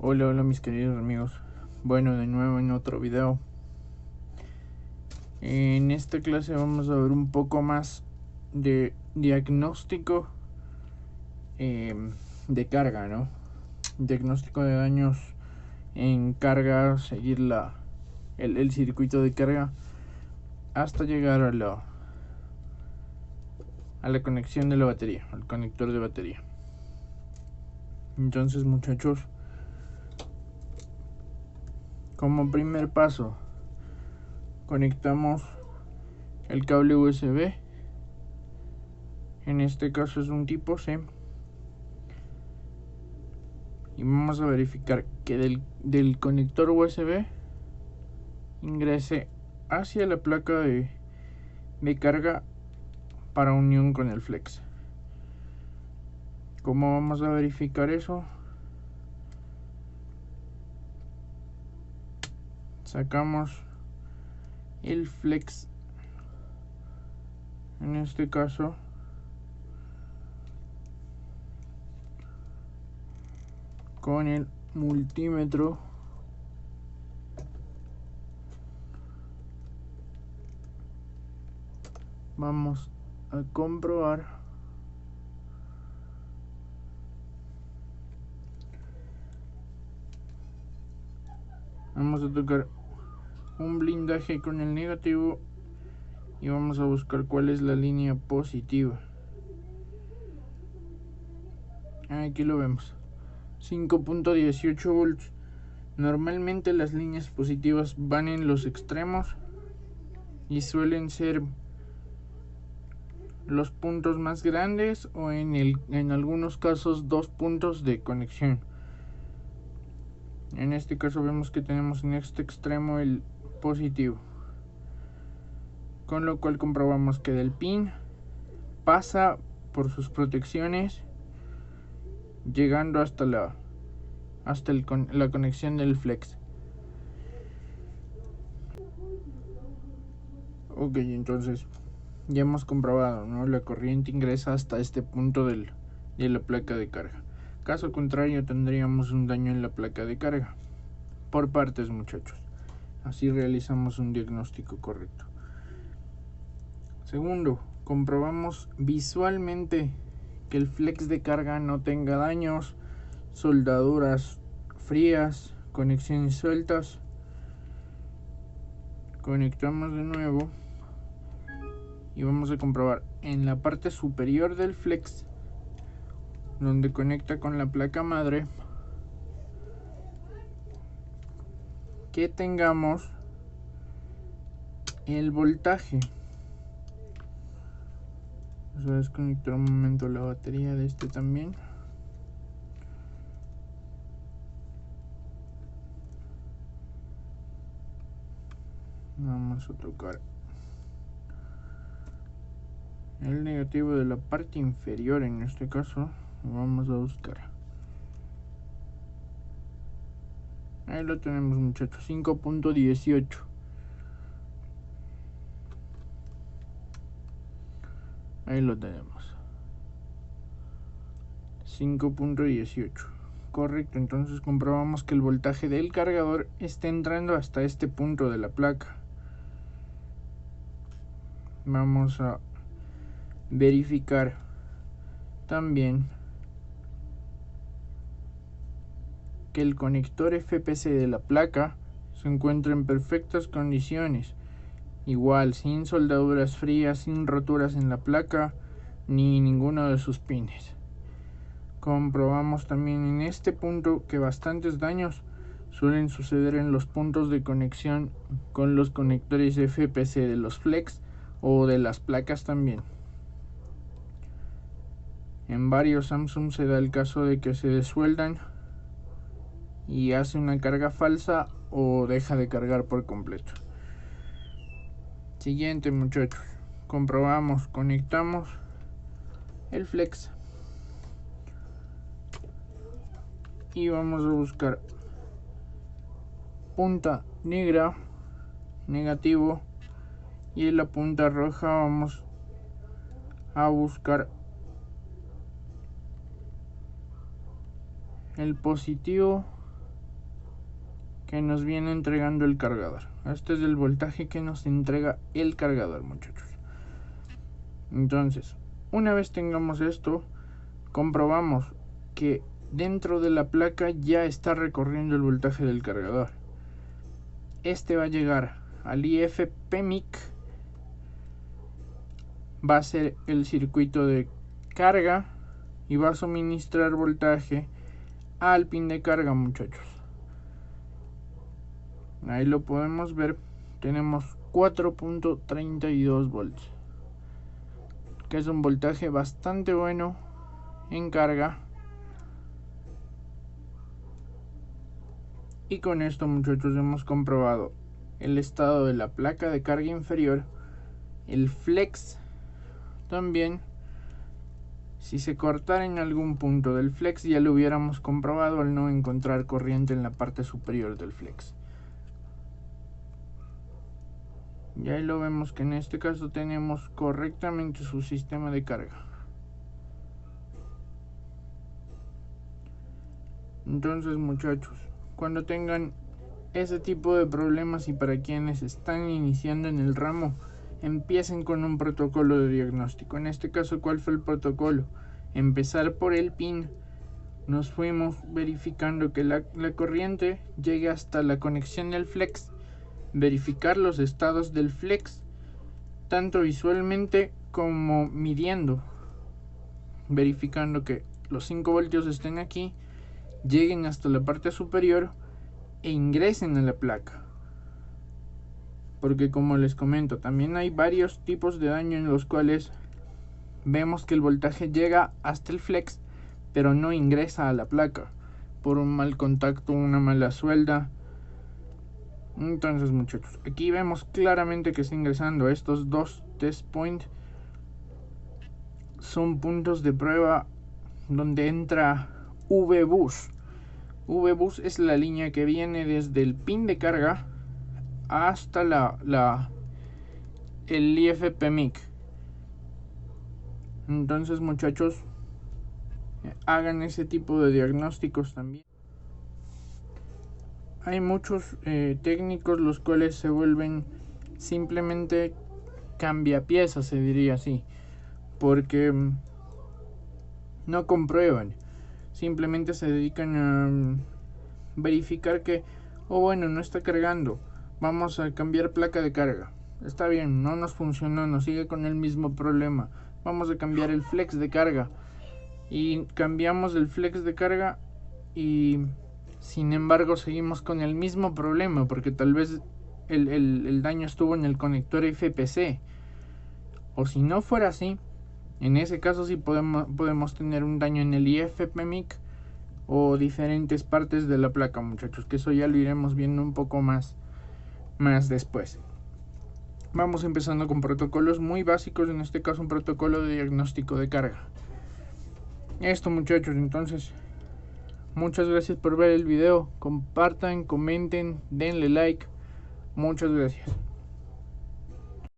Hola mis queridos amigos. Bueno, de nuevo en otro video. En esta clase vamos a ver un poco más de diagnóstico de carga, ¿no? Diagnóstico de daños en carga, seguir el circuito de carga hasta llegar a la conexión de la batería, al conector de batería. Entonces, muchachos, como primer paso, conectamos el cable USB. En este caso es un tipo C. Y vamos a verificar que del conector USB ingrese hacia la placa de carga para unión con el flex. ¿Cómo vamos a verificar eso? Sacamos el flex, en este caso con el multímetro. Vamos a comprobar vamos a tocar un blindaje con el negativo y vamos a buscar cuál es la línea positiva. Aquí lo vemos, 5.18 volts. Normalmente las líneas positivas van en los extremos y suelen ser los puntos más grandes o en algunos casos 2 puntos de conexión. En este caso vemos que tenemos en este extremo el positivo, con lo cual comprobamos que del pin pasa por sus protecciones llegando hasta la conexión del flex. Ok, entonces ya hemos comprobado, ¿no? La corriente ingresa hasta este punto de la placa de carga. Caso contrario, tendríamos un daño en la placa de carga. Por partes, muchachos. Así realizamos un diagnóstico correcto. Segundo, comprobamos visualmente que el flex de carga no tenga daños, soldaduras frías, conexiones sueltas. Conectamos de nuevo y vamos a comprobar en la parte superior del flex, donde conecta con la placa madre, que tengamos el voltaje. Vamos a desconectar un momento la batería de este también. Vamos a tocar el negativo de la parte inferior, en este caso vamos a buscar. Ahí lo tenemos, muchachos, 5.18. Ahí lo tenemos, 5.18. Correcto, entonces comprobamos que el voltaje del cargador está entrando hasta este punto de la placa. Vamos a verificar también que el conector FPC de la placa se encuentra en perfectas condiciones, igual sin soldaduras frías, sin roturas en la placa ni ninguno de sus pines. Comprobamos también en este punto que bastantes daños suelen suceder en los puntos de conexión con los conectores FPC de los flex o de las placas también. En varios Samsung se da el caso de que se desueldan y hace una carga falsa o deja de cargar por completo. Siguiente, muchachos, comprobamos, conectamos el flex y vamos a buscar punta negra, negativo, y en la punta roja vamos a buscar el positivo que nos viene entregando el cargador. Este es el voltaje que nos entrega el cargador, muchachos. Entonces, una vez tengamos esto, comprobamos que dentro de la placa ya está recorriendo el voltaje del cargador. Este va a llegar al IF-PMIC, va a ser el circuito de carga y va a suministrar voltaje al pin de carga, muchachos. Ahí lo podemos ver, tenemos 4.32 volts, que es un voltaje bastante bueno en carga. Y con esto, muchachos, hemos comprobado el estado de la placa de carga inferior, el flex también. Si se cortara en algún punto del flex, ya lo hubiéramos comprobado al no encontrar corriente en la parte superior del flex. Y ahí lo vemos que en este caso tenemos correctamente su sistema de carga. Entonces, muchachos, cuando tengan ese tipo de problemas y para quienes están iniciando en el ramo, empiecen con un protocolo de diagnóstico. En este caso, ¿cuál fue el protocolo? Empezar por el pin. Nos fuimos verificando que la corriente llegue hasta la conexión del flex. Verificar los estados del flex, tanto visualmente como midiendo. Verificando que los 5 voltios estén aquí, lleguen hasta la parte superior e ingresen a la placa. Porque, como les comento, también hay varios tipos de daño en los cuales vemos que el voltaje llega hasta el flex pero no ingresa a la placa por un mal contacto, una mala suelda. Entonces, muchachos, aquí vemos claramente que está ingresando. Estos dos test points son puntos de prueba donde entra VBus. VBus es la línea que viene desde el pin de carga hasta el IF-PMIC. Entonces, muchachos, hagan ese tipo de diagnósticos también. Hay muchos técnicos los cuales se vuelven simplemente cambiapiezas, se diría así, porque no comprueban, simplemente se dedican a verificar que, bueno, no está cargando, vamos a cambiar placa de carga. Está bien, no nos funcionó, nos sigue con el mismo problema, vamos a cambiar el flex de carga. Y cambiamos el flex de carga y sin embargo seguimos con el mismo problema, porque tal vez el daño estuvo en el conector FPC. O si no fuera así, en ese caso sí podemos tener un daño en el IF-PMIC o diferentes partes de la placa, muchachos, que eso ya lo iremos viendo un poco más después. Vamos empezando con protocolos muy básicos, en este caso un protocolo de diagnóstico de carga. Esto, muchachos, entonces muchas gracias por ver el video, compartan, comenten, denle like, muchas gracias.